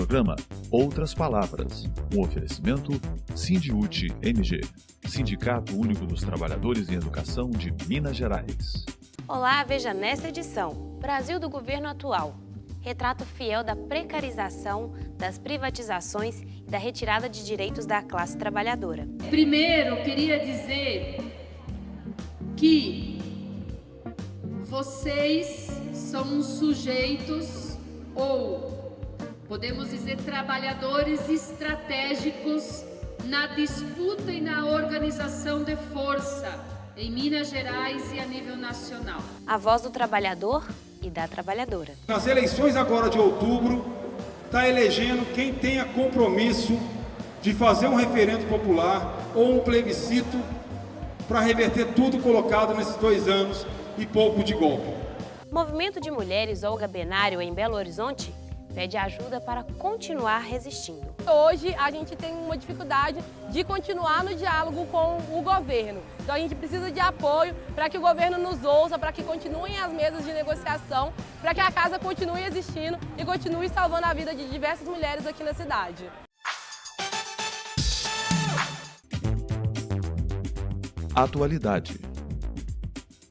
programa Outras Palavras, um oferecimento Sindiúti MG, Sindicato Único dos Trabalhadores em Educação de Minas Gerais. Olá, veja nesta edição, Brasil do governo atual. Retrato fiel da precarização, das privatizações e da retirada de direitos da classe trabalhadora. Primeiro, queria dizer que vocês são sujeitos, ou podemos dizer trabalhadores estratégicos na disputa e na organização de força em Minas Gerais e a nível nacional. A voz do trabalhador e da trabalhadora. Nas eleições agora de outubro, está elegendo quem tenha compromisso de fazer um referendo popular ou um plebiscito para reverter tudo colocado nesses 2 anos e pouco de golpe. Movimento de Mulheres Olga Benário em Belo Horizonte pede ajuda para continuar resistindo. Hoje a gente tem uma dificuldade de continuar no diálogo com o governo. Então a gente precisa de apoio para que o governo nos ouça, para que continuem as mesas de negociação, para que a casa continue existindo e continue salvando a vida de diversas mulheres aqui na cidade. Atualidade.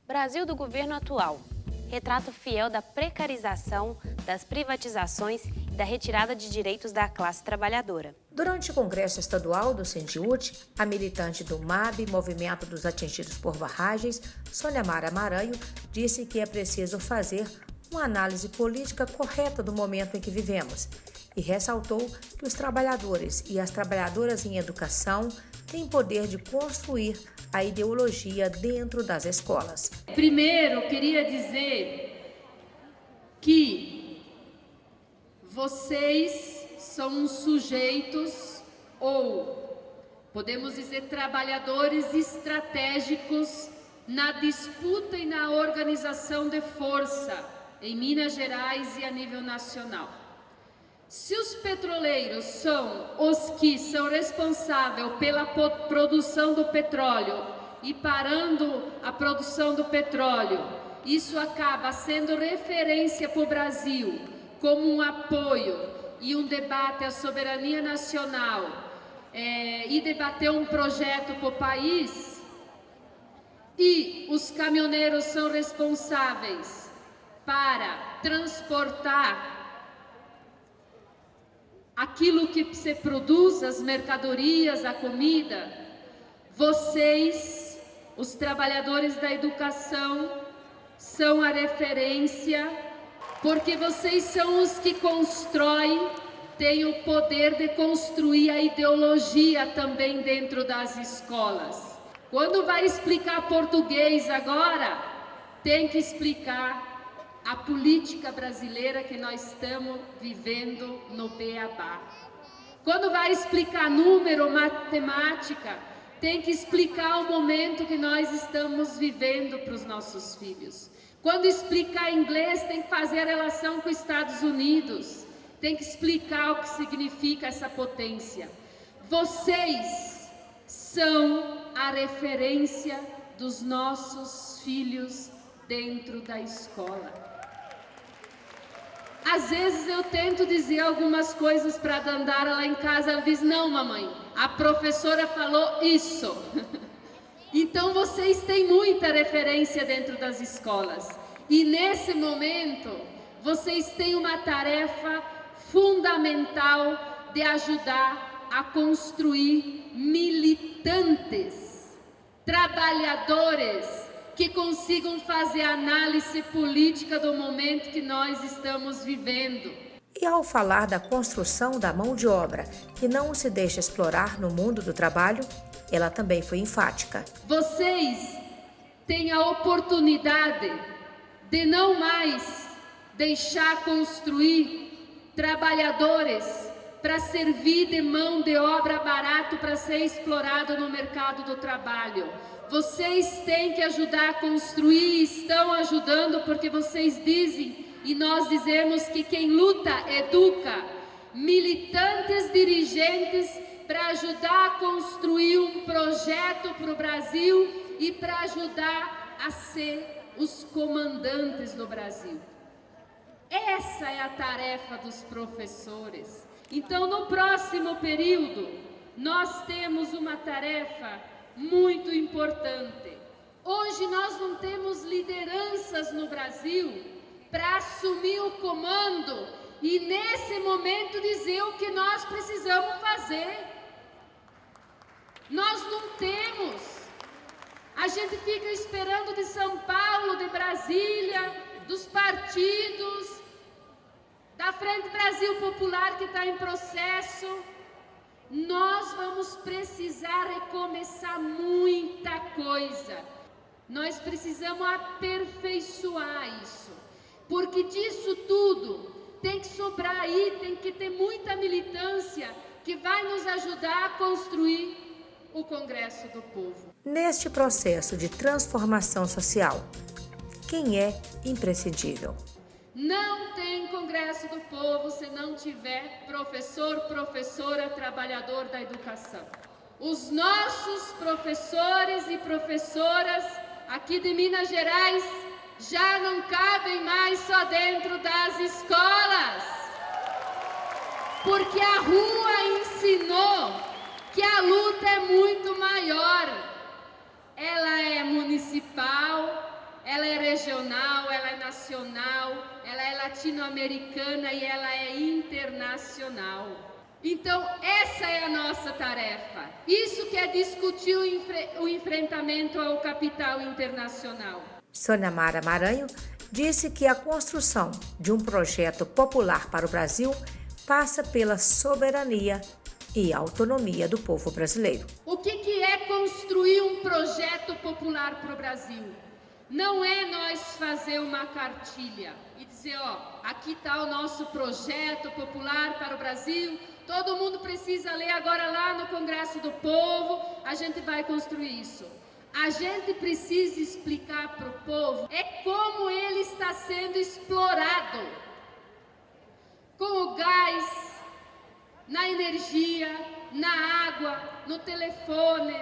Brasil do governo atual. Retrato fiel da precarização, das privatizações e da retirada de direitos da classe trabalhadora. Durante o Congresso Estadual do Sindiúti, a militante do MAB, Movimento dos Atingidos por Barragens, Sônia Mara Maranho, disse que é preciso fazer uma análise política correta do momento em que vivemos e ressaltou que os trabalhadores e as trabalhadoras em educação têm poder de construir a ideologia dentro das escolas. Primeiro, queria dizer que vocês são sujeitos, ou podemos dizer trabalhadores estratégicos na disputa e na organização de força em Minas Gerais e a nível nacional. Se os petroleiros são os que são responsáveis pela produção do petróleo e parando a produção do petróleo, isso acaba sendo referência para o Brasil como um apoio e um debate à soberania nacional e debater um projeto para o país, e os caminhoneiros são responsáveis para transportar aquilo que se produz, as mercadorias, a comida, vocês, os trabalhadores da educação, são a referência, porque vocês são os que constroem, têm o poder de construir a ideologia também dentro das escolas. Quando vai explicar português agora, tem que explicar a política brasileira que nós estamos vivendo no beabá. Quando vai explicar número, matemática, tem que explicar o momento que nós estamos vivendo para os nossos filhos. Quando explicar inglês, tem que fazer a relação com os Estados Unidos, tem que explicar o que significa essa potência. Vocês são a referência dos nossos filhos dentro da escola. Às vezes eu tento dizer algumas coisas para a Dandara lá em casa, ela diz, não mamãe, a professora falou isso. Então vocês têm muita referência dentro das escolas. E nesse momento, vocês têm uma tarefa fundamental de ajudar a construir militantes, trabalhadores, que consigam fazer análise política do momento que nós estamos vivendo. E ao falar da construção da mão de obra que não se deixa explorar no mundo do trabalho, ela também foi enfática. Vocês têm a oportunidade de não mais deixar construir trabalhadores para servir de mão de obra barato para ser explorado no mercado do trabalho. Vocês têm que ajudar a construir e estão ajudando, porque vocês dizem, e nós dizemos que quem luta educa, militantes, dirigentes, para ajudar a construir um projeto para o Brasil e para ajudar a ser os comandantes do Brasil. Essa é a tarefa dos professores. Então, no próximo período, nós temos uma tarefa muito importante. Hoje nós não temos lideranças no Brasil para assumir o comando e nesse momento dizer o que nós precisamos fazer. Nós não temos. A gente fica esperando de São Paulo, de Brasília, dos partidos, da Frente Brasil Popular que está em processo. Nós vamos precisar recomeçar muita coisa. Nós precisamos aperfeiçoar isso, porque disso tudo tem que sobrar aí, tem que ter muita militância que vai nos ajudar a construir o Congresso do Povo. Neste processo de transformação social, quem é imprescindível? Não tem Congresso do Povo se não tiver professor, professora, trabalhador da educação. Os nossos professores e professoras aqui de Minas Gerais já não cabem mais só dentro das escolas, porque a rua ensinou que a luta é muito maior. Ela é municipal, ela é regional, ela é nacional, ela é latino-americana e ela é internacional. Então, essa é a nossa tarefa. Isso que é discutir o enfrentamento ao capital internacional. Sônia Mara Maranhão disse que a construção de um projeto popular para o Brasil passa pela soberania e autonomia do povo brasileiro. O que é construir um projeto popular para o Brasil? Não é nós fazer uma cartilha e dizer, ó, aqui está o nosso projeto popular para o Brasil, todo mundo precisa ler agora lá no Congresso do Povo, a gente vai construir isso. A gente precisa explicar para o povo como ele está sendo explorado, com o gás, na energia, na água, no telefone,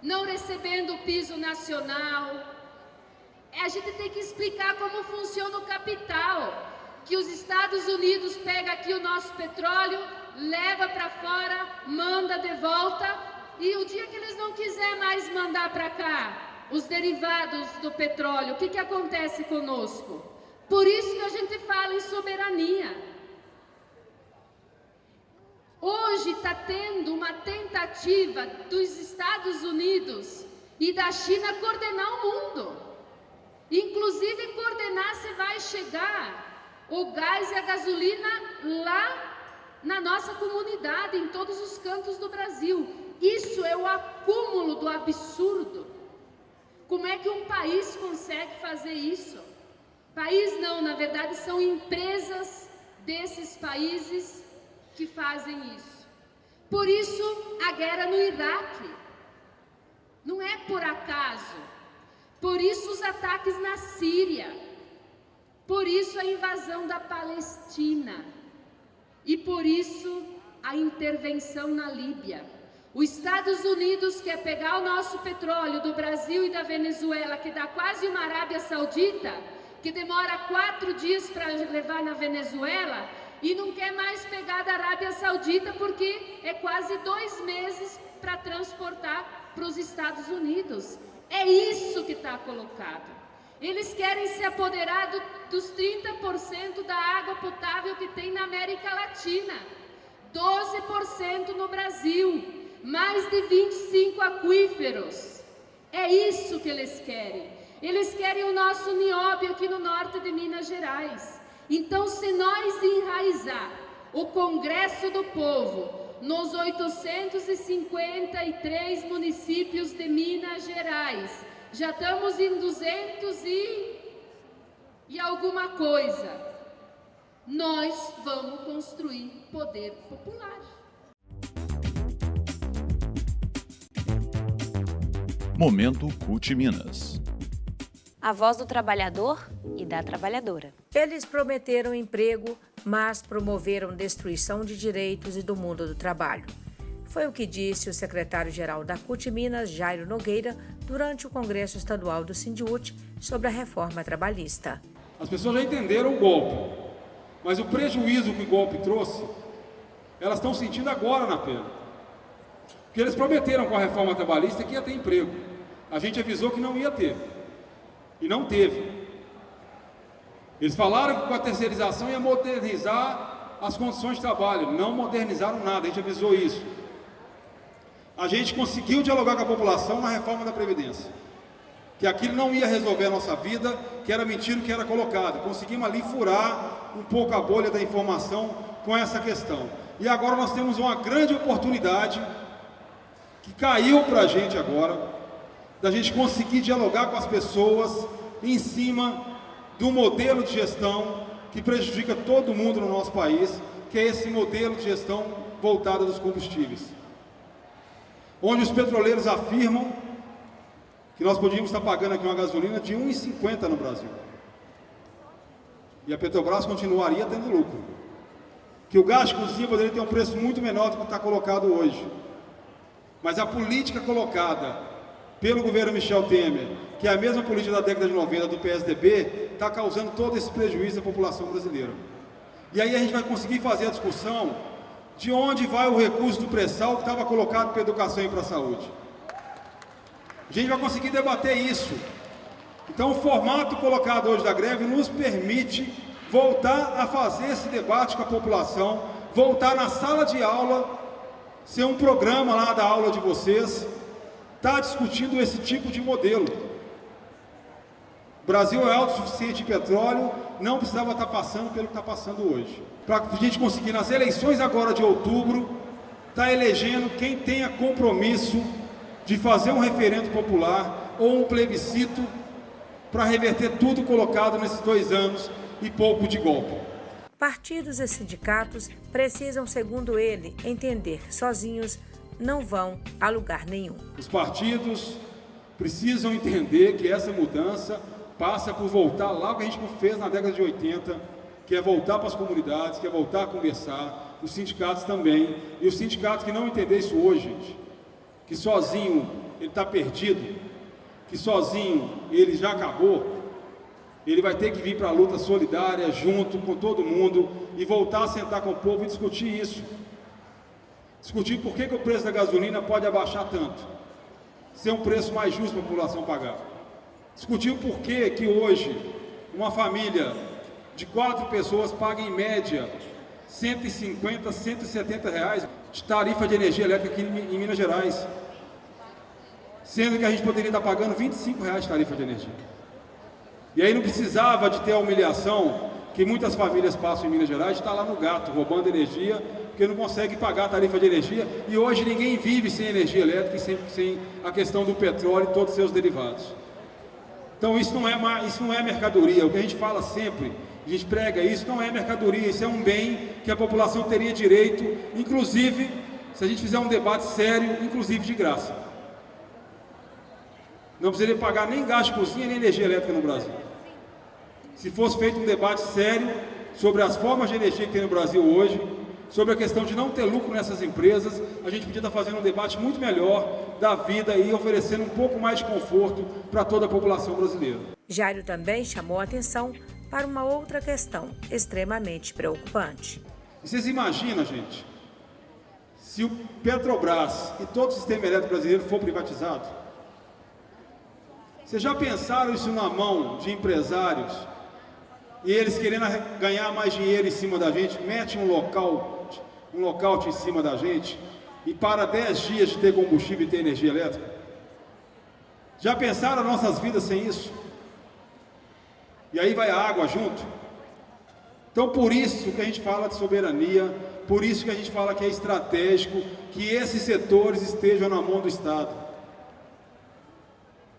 não recebendo o piso nacional. A gente tem que explicar como funciona o capital, que os Estados Unidos pega aqui o nosso petróleo, leva para fora, manda de volta, e o dia que eles não quiserem mais mandar para cá os derivados do petróleo, o que acontece conosco? Por isso que a gente fala em soberania. Hoje está tendo uma tentativa dos Estados Unidos e da China coordenar o mundo. Inclusive coordenar se vai chegar o gás e a gasolina lá na nossa comunidade, em todos os cantos do Brasil. Isso é o acúmulo do absurdo. Como é que um país consegue fazer isso? País não, na verdade são empresas desses países que fazem isso. Por isso a guerra no Iraque não é por acaso. Por isso os ataques na Síria. Por isso a invasão da Palestina. E por isso a intervenção na Líbia. Os Estados Unidos quer pegar o nosso petróleo do Brasil e da Venezuela, que dá quase uma Arábia Saudita, que demora 4 dias para levar na Venezuela, e não quer mais pegar da Arábia Saudita porque é quase 2 meses para transportar para os Estados Unidos. É isso que está colocado. Eles querem se apoderar dos 30% da água potável que tem na América Latina, 12% no Brasil, mais de 25 aquíferos. É isso que eles querem. Eles querem o nosso nióbio aqui no norte de Minas Gerais. Então, se nós enraizar o Congresso do Povo nos 853 municípios de Minas Gerais, já estamos em 200 e alguma coisa, nós vamos construir poder popular. Momento CUT Minas. A voz do trabalhador e da trabalhadora. Eles prometeram emprego, mas promoveram destruição de direitos e do mundo do trabalho. Foi o que disse o secretário-geral da CUT Minas, Jairo Nogueira, durante o Congresso Estadual do Sindiúti sobre a reforma trabalhista. As pessoas já entenderam o golpe, mas o prejuízo que o golpe trouxe Elas estão sentindo agora na pele. Porque eles prometeram com a reforma trabalhista que ia ter emprego. A gente avisou que não ia ter. E não teve. Eles falaram que com a terceirização ia modernizar as condições de trabalho. Não modernizaram nada, a gente avisou isso. A gente conseguiu dialogar com a população na reforma da Previdência. Que aquilo não ia resolver a nossa vida, que era mentira o que era colocado. Conseguimos ali furar um pouco a bolha da informação com essa questão. E agora nós temos uma grande oportunidade que caiu para a gente agora, da gente conseguir dialogar com as pessoas em cima do modelo de gestão que prejudica todo mundo no nosso país, que é esse modelo de gestão voltado dos combustíveis. Onde os petroleiros afirmam que nós podíamos estar pagando aqui uma gasolina de R$ 1,50 no Brasil. E a Petrobras continuaria tendo lucro. Que o gás de cozinha poderia ter um preço muito menor do que está colocado hoje. Mas a política colocada pelo governo Michel Temer, que é a mesma política da década de 90 do PSDB, está causando todo esse prejuízo à população brasileira. E aí a gente vai conseguir fazer a discussão de onde vai o recurso do pré-sal que estava colocado para a educação e para a saúde. A gente vai conseguir debater isso. Então o formato colocado hoje da greve nos permite voltar a fazer esse debate com a população, voltar na sala de aula, ser um programa lá da aula de vocês, está discutindo esse tipo de modelo. O Brasil é autossuficiente em petróleo, não precisava estar passando pelo que está passando hoje. Para a gente conseguir, nas eleições agora de outubro, estar elegendo quem tenha compromisso de fazer um referendo popular ou um plebiscito para reverter tudo colocado nesses 2 anos e pouco de golpe. Partidos e sindicatos precisam, segundo ele, entender que sozinhos não vão a lugar nenhum. Os partidos precisam entender que essa mudança passa por voltar lá o que a gente fez na década de 80, que é voltar para as comunidades, que é voltar a conversar, os sindicatos também. E os sindicatos que não entendem isso hoje, gente, que sozinho ele está perdido, que sozinho ele já acabou, ele vai ter que vir para a luta solidária, junto com todo mundo, e voltar a sentar com o povo e discutir isso. Discutir por que o preço da gasolina pode abaixar tanto, ser um preço mais justo para a população pagar. Discutir o porquê que hoje uma família de 4 pessoas paga em média 150, 170 reais de tarifa de energia elétrica aqui em Minas Gerais, sendo que a gente poderia estar pagando 25 reais de tarifa de energia. E aí não precisava de ter a humilhação que muitas famílias passam em Minas Gerais de estar lá no gato, roubando energia, porque não consegue pagar a tarifa de energia, e hoje ninguém vive sem energia elétrica e sem a questão do petróleo e todos os seus derivados. Então isso não é mercadoria, o que a gente fala sempre, a gente prega isso, não é mercadoria, isso é um bem que a população teria direito, inclusive, se a gente fizer um debate sério, inclusive de graça. Não precisaria pagar nem gás de cozinha, nem energia elétrica no Brasil. Se fosse feito um debate sério sobre as formas de energia que tem no Brasil hoje, sobre a questão de não ter lucro nessas empresas, a gente podia estar fazendo um debate muito melhor da vida e oferecendo um pouco mais de conforto para toda a população brasileira. Jairo também chamou a atenção para uma outra questão extremamente preocupante. Vocês imaginam, gente, se o Petrobras e todo o sistema elétrico brasileiro for privatizado? Vocês já pensaram isso na mão de empresários e eles querendo ganhar mais dinheiro em cima da gente, mete um lockout em cima da gente e para 10 dias de ter combustível e ter energia elétrica? Já pensaram as nossas vidas sem isso? E aí vai a água junto? Então por isso que a gente fala de soberania, por isso que a gente fala que é estratégico que esses setores estejam na mão do Estado.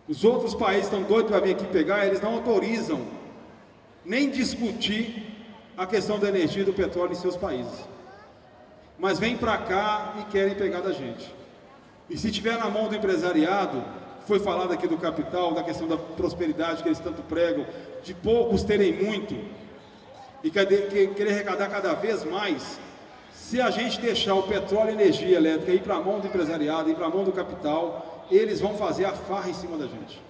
Os outros países estão doidos para vir aqui pegar, eles não autorizam nem discutir a questão da energia e do petróleo em seus países. Mas vêm para cá e querem pegar da gente. E se tiver na mão do empresariado, foi falado aqui do capital, da questão da prosperidade que eles tanto pregam, de poucos terem muito, e querer arrecadar cada vez mais, se a gente deixar o petróleo e a energia elétrica ir para a mão do empresariado, ir para a mão do capital, eles vão fazer a farra em cima da gente.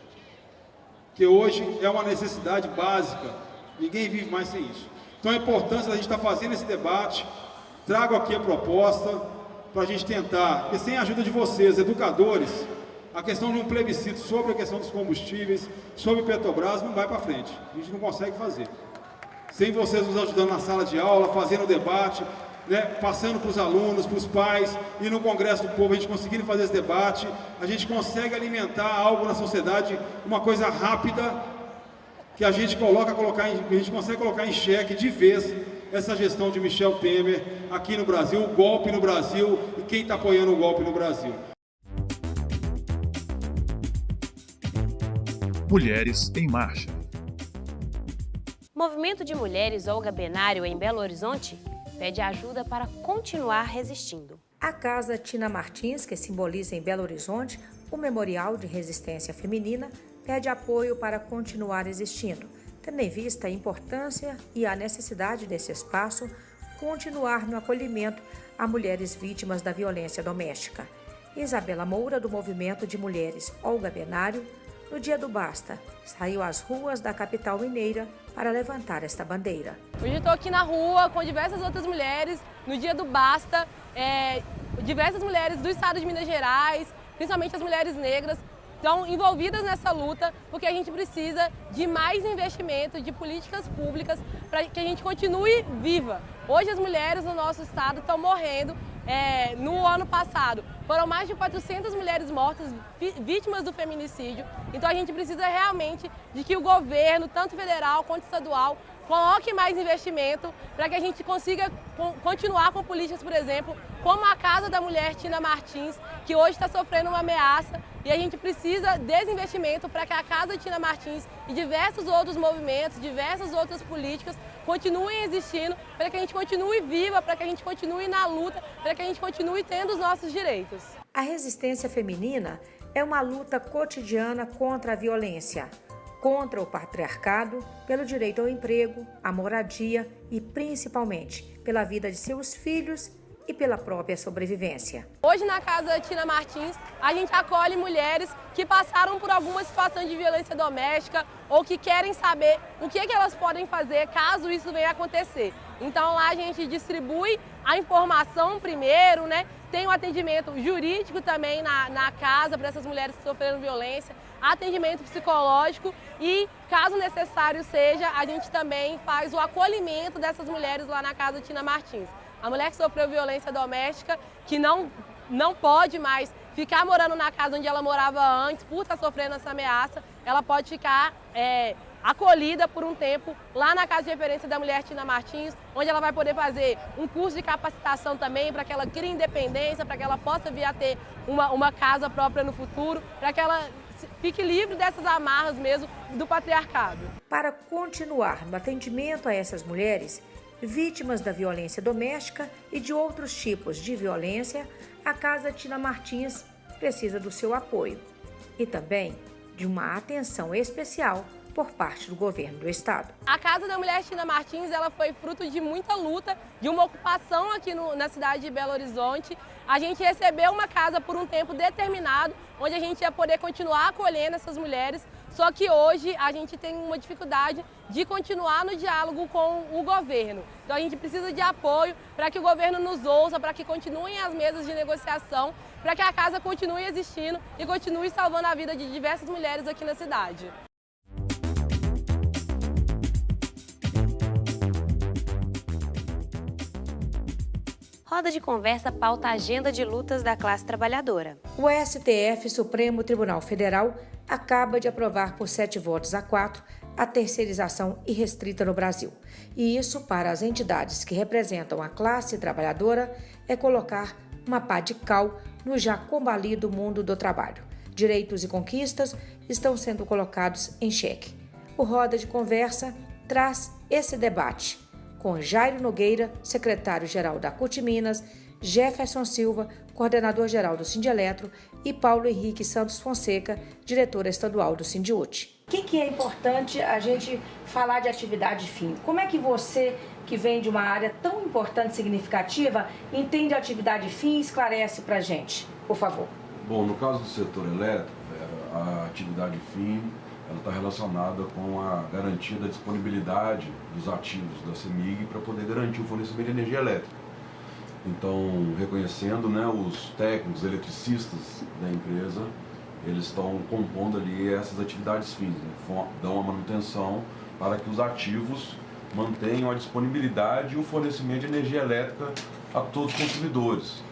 Que hoje é uma necessidade básica, ninguém vive mais sem isso. Então a importância da gente estar fazendo esse debate trago aqui a proposta para a gente tentar, porque sem a ajuda de vocês, educadores, a questão de um plebiscito sobre a questão dos combustíveis, sobre o Petrobras, não vai para frente. A gente não consegue fazer. Sem vocês nos ajudando na sala de aula, fazendo o debate, né, passando para os alunos, para os pais, e no Congresso do Povo, a gente conseguindo fazer esse debate, a gente consegue alimentar algo na sociedade, uma coisa rápida, que a gente consegue colocar em xeque de vez essa gestão de Michel Temer aqui no Brasil, o golpe no Brasil e quem está apoiando o golpe no Brasil. Mulheres em Marcha. Movimento de Mulheres Olga Benário, em Belo Horizonte, pede ajuda para continuar resistindo. A Casa Tina Martins, que simboliza em Belo Horizonte o Memorial de Resistência Feminina, pede apoio para continuar existindo, tendo em vista a importância e a necessidade desse espaço continuar no acolhimento a mulheres vítimas da violência doméstica. Isabela Moura, do Movimento de Mulheres Olga Benário, no dia do Basta, saiu às ruas da capital mineira para levantar esta bandeira. Hoje eu estou aqui na rua com diversas outras mulheres, no dia do Basta, diversas mulheres do estado de Minas Gerais, principalmente as mulheres negras, estão envolvidas nessa luta, porque a gente precisa de mais investimento, de políticas públicas, para que a gente continue viva. Hoje as mulheres no nosso estado estão morrendo. No ano passado foram mais de 400 mulheres mortas, vítimas do feminicídio. Então a gente precisa realmente de que o governo, tanto federal quanto estadual, coloque mais investimento para que a gente consiga continuar com políticas, por exemplo, como a Casa da Mulher Tina Martins, que hoje está sofrendo uma ameaça, e a gente precisa desse investimento para que a Casa Tina Martins e diversos outros movimentos, diversas outras políticas continuem existindo, para que a gente continue viva, para que a gente continue na luta, para que a gente continue tendo os nossos direitos. A resistência feminina é uma luta cotidiana contra a violência, contra o patriarcado, pelo direito ao emprego, à moradia e, principalmente, pela vida de seus filhos e pela própria sobrevivência. Hoje na Casa Tina Martins, a gente acolhe mulheres que passaram por alguma situação de violência doméstica ou que querem saber o que elas podem fazer caso isso venha a acontecer. Então lá a gente distribui a informação primeiro, né? Tem um atendimento jurídico também na casa para essas mulheres que sofreram violência, atendimento psicológico e, caso necessário seja, a gente também faz o acolhimento dessas mulheres lá na Casa Tina Martins. A mulher que sofreu violência doméstica, que não pode mais ficar morando na casa onde ela morava antes, por estar sofrendo essa ameaça, ela pode ficar acolhida por um tempo lá na Casa de Referência da Mulher Tina Martins, onde ela vai poder fazer um curso de capacitação também para que ela crie independência, para que ela possa vir a ter uma casa própria no futuro, para que ela fique livre dessas amarras mesmo do patriarcado. Para continuar no atendimento a essas mulheres vítimas da violência doméstica e de outros tipos de violência, a Casa Tina Martins precisa do seu apoio e também de uma atenção especial por parte do governo do estado. A Casa da Mulher Tina Martins, ela foi fruto de muita luta, de uma ocupação aqui na cidade de Belo Horizonte. A gente recebeu uma casa por um tempo determinado, onde a gente ia poder continuar acolhendo essas mulheres, só que hoje a gente tem uma dificuldade de continuar no diálogo com o governo. Então a gente precisa de apoio para que o governo nos ouça, para que continuem as mesas de negociação, para que a casa continue existindo e continue salvando a vida de diversas mulheres aqui na cidade. Roda de conversa pauta a agenda de lutas da classe trabalhadora. O STF, Supremo Tribunal Federal, acaba de aprovar por 7 votos a 4 a terceirização irrestrita no Brasil. E isso, para as entidades que representam a classe trabalhadora, é colocar uma pá de cal no já combalido mundo do trabalho. Direitos e conquistas estão sendo colocados em xeque. O Roda de Conversa traz esse debate com Jairo Nogueira, secretário-geral da CUT Minas, Jefferson Silva, coordenador-geral do Sindeletro, e Paulo Henrique Santos Fonseca, diretor estadual do Sindiúti. O que é importante a gente falar de atividade fim? Como é que você, que vem de uma área tão importante e significativa, entende a atividade fim e esclarece para a gente, por favor? Bom, no caso do setor elétrico, a atividade fim ela está relacionada com a garantia da disponibilidade dos ativos da CEMIG para poder garantir o fornecimento de energia elétrica. Então, reconhecendo, né, os técnicos, eletricistas da empresa, eles estão compondo ali essas atividades fins, né, dão a manutenção para que os ativos mantenham a disponibilidade e o fornecimento de energia elétrica a todos os consumidores.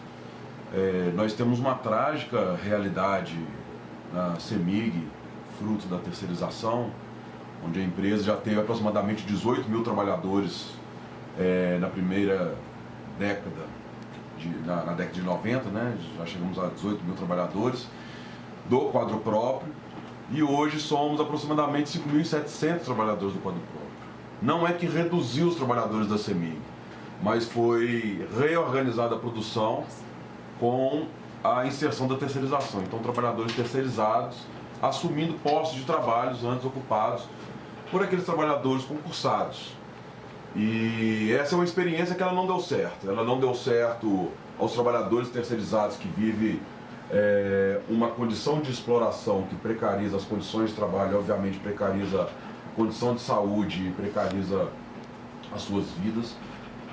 Nós temos uma trágica realidade na CEMIG, fruto da terceirização, onde a empresa já teve aproximadamente 18 mil trabalhadores na primeira década, na década de 90, né? Já chegamos a 18 mil trabalhadores do quadro próprio e hoje somos aproximadamente 5.700 trabalhadores do quadro próprio. Não é que reduziu os trabalhadores da CEMIG, mas foi reorganizada a produção com a inserção da terceirização. Então, trabalhadores terceirizados assumindo postos de trabalho antes ocupados por aqueles trabalhadores concursados. E essa é uma experiência que ela não deu certo. Ela não deu certo aos trabalhadores terceirizados que vivem uma condição de exploração que precariza as condições de trabalho, obviamente precariza a condição de saúde e precariza as suas vidas.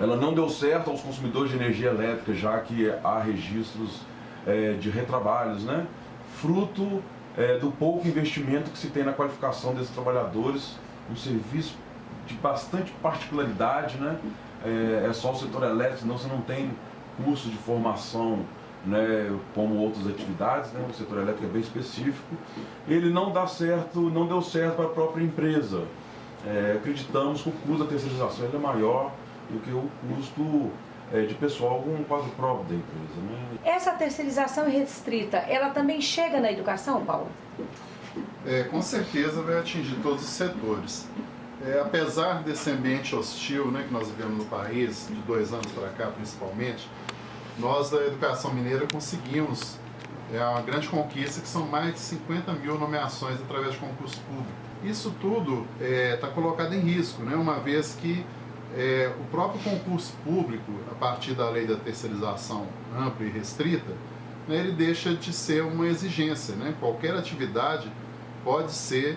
Ela não deu certo aos consumidores de energia elétrica, já que há registros de retrabalhos, né? Fruto do pouco investimento que se tem na qualificação desses trabalhadores, um serviço de bastante particularidade, né? É só o setor elétrico, senão você não tem curso de formação, né, como outras atividades, né? O setor elétrico é bem específico. Ele não deu certo para a própria empresa. Acreditamos que o custo da terceirização é maior do que o custo de pessoal com o quadro próprio da empresa, né? Essa terceirização restrita, ela também chega na educação, Paulo? Com certeza vai atingir todos os setores. Apesar desse ambiente hostil, né, que nós vivemos no país, de 2 anos para cá principalmente, nós da Educação Mineira conseguimos uma grande conquista, que são mais de 50 mil nomeações através de concurso público. Isso tudo está colocado em risco, né, uma vez que o próprio concurso público, a partir da lei da terceirização ampla e restrita, né, ele deixa de ser uma exigência, né? Qualquer atividade pode ser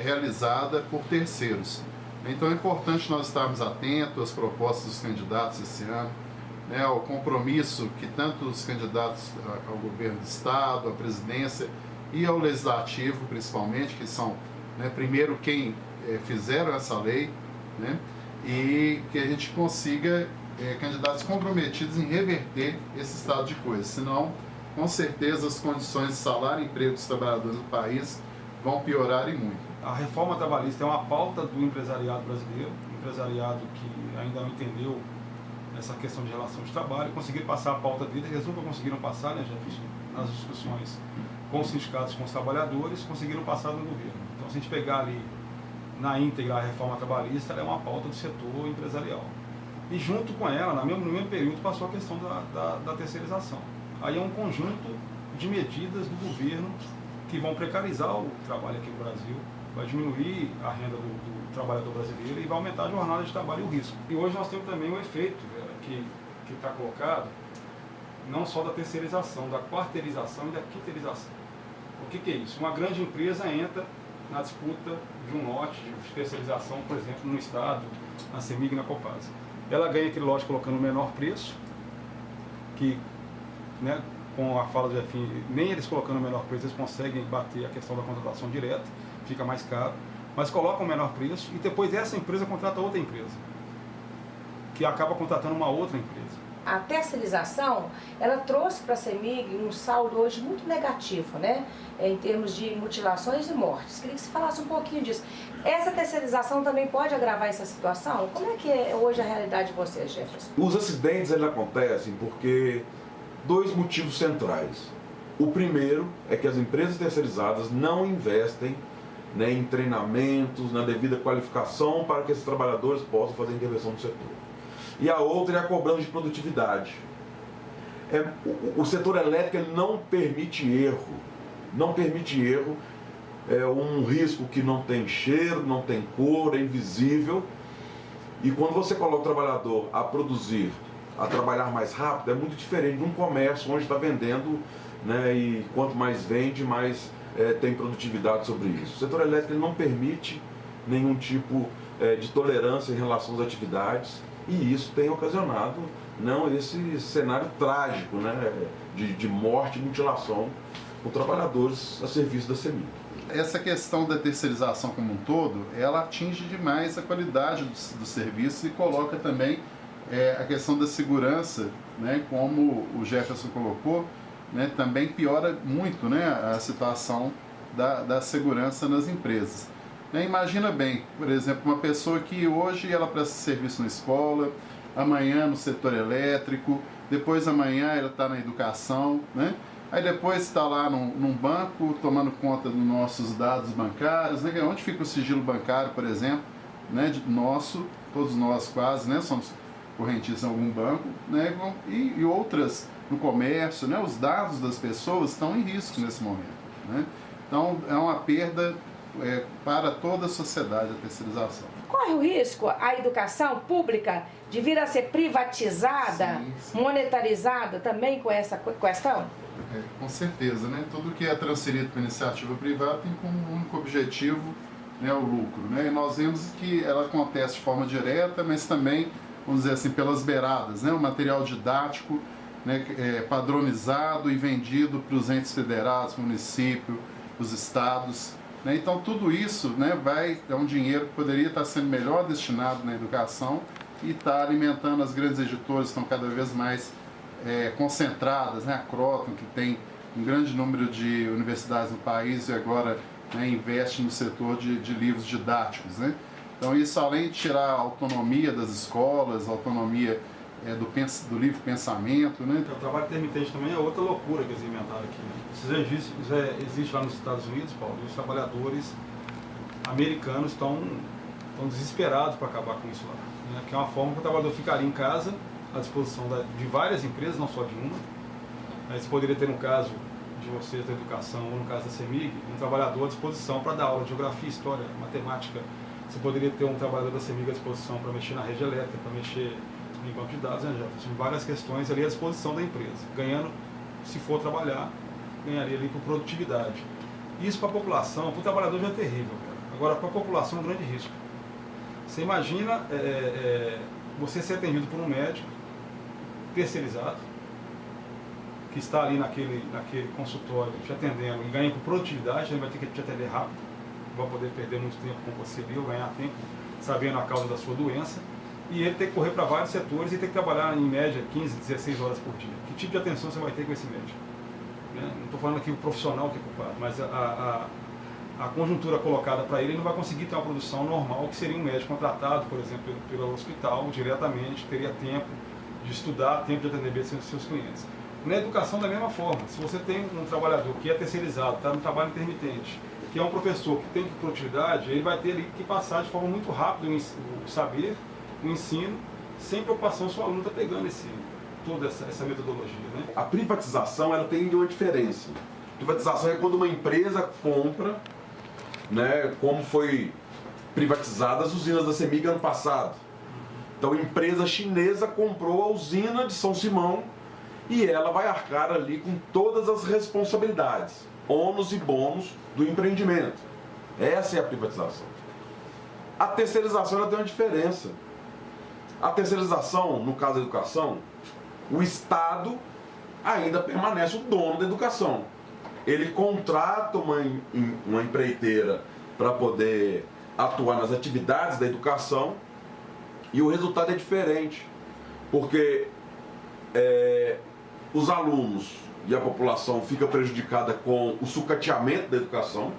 realizada por terceiros. Então é importante nós estarmos atentos às propostas dos candidatos esse ano, né, ao compromisso que tanto os candidatos ao governo do Estado, à presidência e ao legislativo, principalmente, que são, né, primeiro quem fizeram essa lei, né, e que a gente consiga candidatos comprometidos em reverter esse estado de coisas. Senão, com certeza, as condições de salário e emprego dos trabalhadores do país vão piorar e muito. A reforma trabalhista é uma pauta do empresariado brasileiro, empresariado que ainda não entendeu essa questão de relação de trabalho, conseguiram passar a pauta deles, eles nunca conseguiram passar, né, Jefferson, nas discussões com os sindicatos, com os trabalhadores, conseguiram passar no governo. Então, se a gente pegar ali na íntegra a reforma trabalhista, ela é uma pauta do setor empresarial. E junto com ela, no mesmo período, passou a questão da terceirização. Aí é um conjunto de medidas do governo que vão precarizar o trabalho aqui no Brasil, vai diminuir a renda do trabalhador brasileiro e vai aumentar a jornada de trabalho e o risco. E hoje nós temos também o efeito que está colocado, não só da terceirização, da quarteirização e da quiterização. O que é isso? Uma grande empresa entra na disputa de um lote de terceirização, por exemplo, no Estado, na CEMIG e na Copasa. Ela ganha aquele lote colocando o menor preço, que, né, com a fala do Jefim, nem eles colocando o menor preço, eles conseguem bater a questão da contratação direta, fica mais caro, mas colocam o menor preço e depois essa empresa contrata outra empresa, que acaba contratando uma outra empresa. A terceirização, ela trouxe para a CEMIG um saldo hoje muito negativo, né? Em termos de mutilações e mortes. Queria que você falasse um pouquinho disso. Essa terceirização também pode agravar essa situação? Como é que é hoje a realidade de vocês, Jefferson? Os acidentes eles acontecem porque 2 motivos centrais. O primeiro é que as empresas terceirizadas não investem, né, em treinamentos, na devida qualificação para que esses trabalhadores possam fazer intervenção no setor. E a outra é a cobrança de produtividade. O setor elétrico ele não permite erro. Não permite erro. É um risco que não tem cheiro, não tem cor, é invisível. E quando você coloca o trabalhador a produzir, a trabalhar mais rápido, é muito diferente de um comércio onde está vendendo, né, e quanto mais vende, mais tem produtividade sobre isso. O setor elétrico ele não permite nenhum tipo de tolerância em relação às atividades. E isso tem ocasionado não esse cenário trágico, né, de morte e mutilação com trabalhadores a serviço da CEMIG. Essa questão da terceirização como um todo, ela atinge demais a qualidade do serviço e coloca também a questão da segurança, né, como o Jefferson colocou, né, também piora muito, né, a situação da segurança nas empresas. Imagina bem, por exemplo, uma pessoa que hoje ela presta serviço na escola, amanhã no setor elétrico, depois amanhã ela está na educação, né? Aí depois está lá num banco tomando conta dos nossos dados bancários, né? Onde fica o sigilo bancário, por exemplo, né? Nosso, todos nós quase, né? Somos correntistas em algum banco, né? E outras no comércio, né? Os dados das pessoas estão em risco nesse momento, né? Então é uma perda para toda a sociedade a terceirização. Corre o risco a educação pública de vir a ser privatizada, sim. Monetarizada também com essa questão? Com certeza, né? Tudo que é transferido para iniciativa privada tem como único objetivo, né, o lucro, né? E nós vemos que ela acontece de forma direta, mas também, vamos dizer assim, pelas beiradas, né? O material didático, né, padronizado e vendido para os entes federados, para o município, os estados, né? Então tudo isso, né, é um dinheiro que poderia estar sendo melhor destinado na educação e está alimentando as grandes editoras que estão cada vez mais concentradas, né? A Croton, que tem um grande número de universidades no país e agora, né, investe no setor de livros didáticos, né? Então isso, além de tirar a autonomia das escolas, a autonomia do livre pensamento, né? O trabalho intermitente também é outra loucura que eles inventaram aqui, né? Isso já existe lá nos Estados Unidos, Paulo, e os trabalhadores americanos estão desesperados para acabar com isso lá, né? Que é uma forma que o trabalhador ficaria em casa à disposição de várias empresas, não só de uma. Você poderia ter, no caso de vocês da educação ou no caso da CEMIG, um trabalhador à disposição para dar aula de geografia, história, matemática. Você poderia ter um trabalhador da CEMIG à disposição para mexer na rede elétrica, para mexer em banco de dados, né, já tem várias questões ali à disposição da empresa. Ganhando, se for trabalhar, ganharia ali por produtividade. Isso para a população, para o trabalhador já é terrível, cara. Agora, para a população é um grande risco. Você imagina você ser atendido por um médico terceirizado, que está ali naquele consultório te atendendo e ganha por produtividade, ele vai ter que te atender rápido, vai poder perder muito tempo com você ali, ou ganhar tempo sabendo a causa da sua doença, e ele tem que correr para vários setores e tem que trabalhar em média 15, 16 horas por dia. Que tipo de atenção você vai ter com esse médico? Né? Não estou falando aqui o profissional que é culpado, mas a conjuntura colocada para ele não vai conseguir ter uma produção normal, que seria um médico contratado, por exemplo, pelo hospital, diretamente, teria tempo de estudar, tempo de atender bem seus clientes. Na educação, da mesma forma, se você tem um trabalhador que é terceirizado, está no trabalho intermitente, que é um professor que tem produtividade, ele vai ter ali que passar de forma muito rápida o saber, o ensino, sem preocupação se o aluno está pegando toda essa metodologia, né? A privatização, ela tem uma diferença. Privatização é quando uma empresa compra, né, como foi privatizadas as usinas da CEMIG ano passado. Então, a empresa chinesa comprou a usina de São Simão e ela vai arcar ali com todas as responsabilidades, ônus e bônus do empreendimento. Essa é a privatização. A terceirização, ela tem uma diferença. A terceirização, no caso da educação, o Estado ainda permanece o dono da educação. Ele contrata uma empreiteira para poder atuar nas atividades da educação e o resultado é diferente, porque os alunos e a população ficam prejudicada com o sucateamento da educação,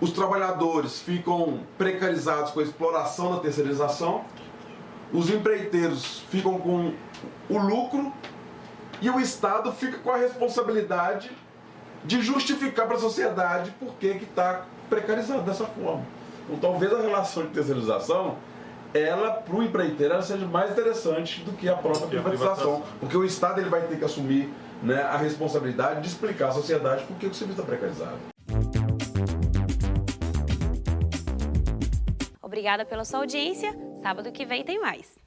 os trabalhadores ficam precarizados com a exploração da terceirização, os empreiteiros ficam com o lucro e o Estado fica com a responsabilidade de justificar para a sociedade por que está precarizado dessa forma. Então, talvez a relação de terceirização, ela, para o empreiteiro, ela seja mais interessante do que a própria privatização, porque o Estado ele vai ter que assumir, né, a responsabilidade de explicar à sociedade por que o serviço está precarizado. Obrigada pela sua audiência. Sábado que vem tem mais.